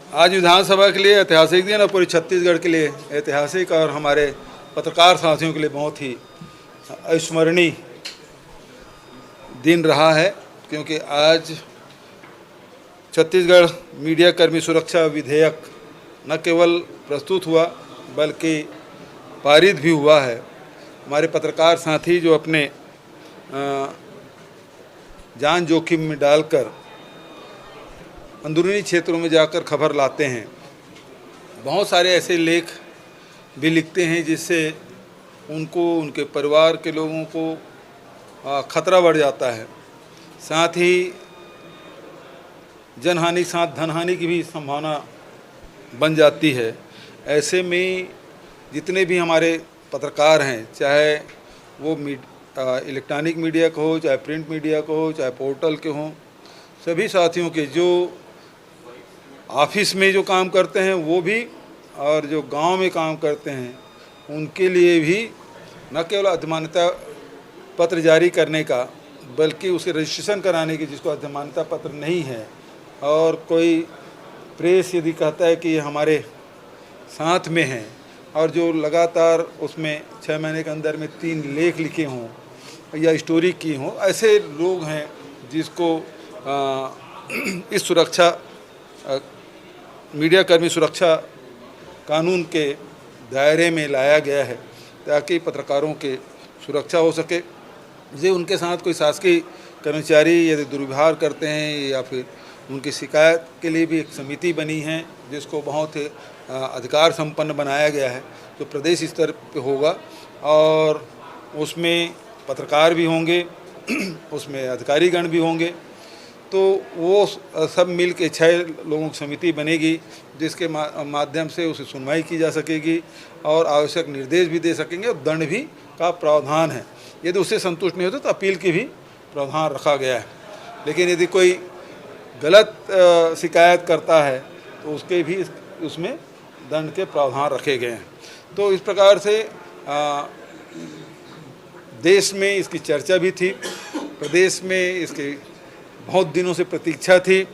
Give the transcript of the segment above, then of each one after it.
आज विधानसभा के लिए ऐतिहासिक दिन और पूरी छत्तीसगढ़ के लिए ऐतिहासिक और हमारे पत्रकार साथियों के लिए बहुत ही अविस्मरणीय दिन रहा है, क्योंकि आज छत्तीसगढ़ मीडिया कर्मी सुरक्षा विधेयक न केवल प्रस्तुत हुआ बल्कि पारित भी हुआ है। हमारे पत्रकार साथी जो अपने जान जोखिम में डालकर अंदरूनी क्षेत्रों में जाकर खबर लाते हैं, बहुत सारे ऐसे लेख भी लिखते हैं जिससे उनको, उनके परिवार के लोगों को खतरा बढ़ जाता है। साथ ही जनहानि के साथ धनहानि की भी संभावना बन जाती है। ऐसे में जितने भी हमारे पत्रकार हैं, चाहे वो इलेक्ट्रॉनिक मीडिया का हो, चाहे प्रिंट मीडिया का हो, चाहे पोर्टल के हों, सभी साथियों के जो ऑफिस में जो काम करते हैं वो भी, और जो गांव में काम करते हैं उनके लिए भी न केवल अधिमान्यता पत्र जारी करने का बल्कि उसे रजिस्ट्रेशन कराने की, जिसको अधिमान्यता पत्र नहीं है, और कोई प्रेस यदि कहता है कि हमारे साथ में है और जो लगातार उसमें 6 महीने के अंदर में 3 लेख लिखे हों या स्टोरी की हों, ऐसे लोग हैं जिसको इस सुरक्षा मीडिया कर्मी सुरक्षा कानून के दायरे में लाया गया है ताकि पत्रकारों के सुरक्षा हो सके। यदि उनके साथ कोई शासकीय कर्मचारी यदि दुर्व्यवहार करते हैं या फिर उनकी शिकायत के लिए भी एक समिति बनी है जिसको बहुत अधिकार संपन्न बनाया गया है, तो प्रदेश स्तर पे होगा और उसमें पत्रकार भी होंगे, उसमें अधिकारीगण भी होंगे। तो वो सब मिल के 6 लोगों की समिति बनेगी जिसके माध्यम से उसे सुनवाई की जा सकेगी और आवश्यक निर्देश भी दे सकेंगे और दंड भी का प्रावधान है। यदि उससे संतुष्ट नहीं होते तो अपील की भी प्रावधान रखा गया है। लेकिन यदि कोई गलत शिकायत करता है तो उसके भी उसमें दंड के प्रावधान रखे गए हैं। तो इस प्रकार से देश में इसकी चर्चा भी थी, प्रदेश में इसकी बहुत दिनों से प्रतीक्षा थी।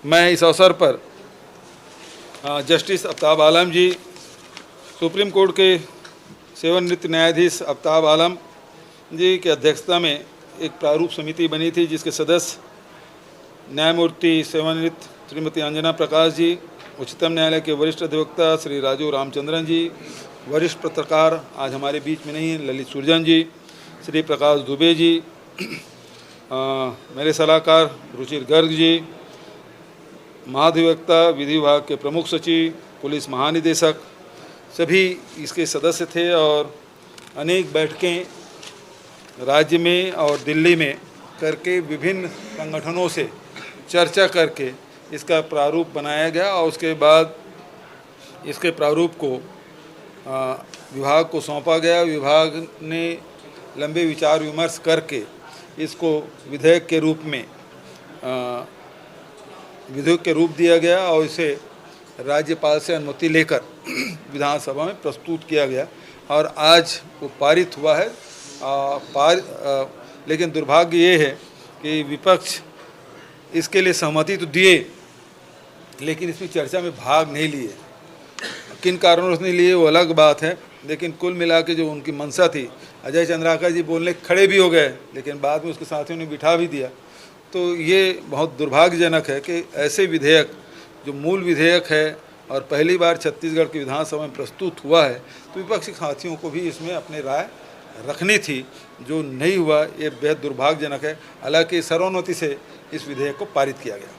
मैं इस अवसर पर जस्टिस आफ्ताब आलम जी, सुप्रीम कोर्ट के सेवानिवृत्त न्यायाधीश आफ्ताब आलम जी की अध्यक्षता में एक प्रारूप समिति बनी थी जिसके सदस्य न्यायमूर्ति सेवानिवृत्त श्रीमती अंजना प्रकाश जी, उच्चतम न्यायालय के वरिष्ठ अधिवक्ता श्री राजू रामचंद्रन जी, वरिष्ठ पत्रकार आज हमारे बीच में नहीं हैं ललित सुरजन जी, श्री प्रकाश दुबे जी, मेरे सलाहकार रुचिर गर्ग जी, महाधिवक्ता विधि विभाग के प्रमुख सचिव, पुलिस महानिदेशक, सभी इसके सदस्य थे और अनेक बैठकें राज्य में और दिल्ली में करके विभिन्न संगठनों से चर्चा करके इसका प्रारूप बनाया गया और उसके बाद इसके प्रारूप को विभाग को सौंपा गया। विभाग ने लंबे विचार विमर्श करके इसको विधेयक के रूप दिया गया और इसे राज्यपाल से अनुमति लेकर विधानसभा में प्रस्तुत किया गया और आज वो पारित हुआ है। लेकिन दुर्भाग्य ये है कि विपक्ष इसके लिए सहमति तो दिए लेकिन इसमें चर्चा में भाग नहीं लिए। किन कारणों से नहीं लिए वो अलग बात है, लेकिन कुल मिला के जो उनकी मंशा थी, अजय चंद्राकर जी बोलने खड़े भी हो गए लेकिन बाद में उसके साथियों ने बिठा भी दिया। तो ये बहुत दुर्भाग्यजनक है कि ऐसे विधेयक जो मूल विधेयक है और पहली बार छत्तीसगढ़ की विधानसभा में प्रस्तुत हुआ है, तो विपक्षी साथियों को भी इसमें अपनी राय रखनी थी, जो नहीं हुआ। ये बेहद दुर्भाग्यजनक है। हालांकि सर्वोन्नति से इस विधेयक को पारित किया गया।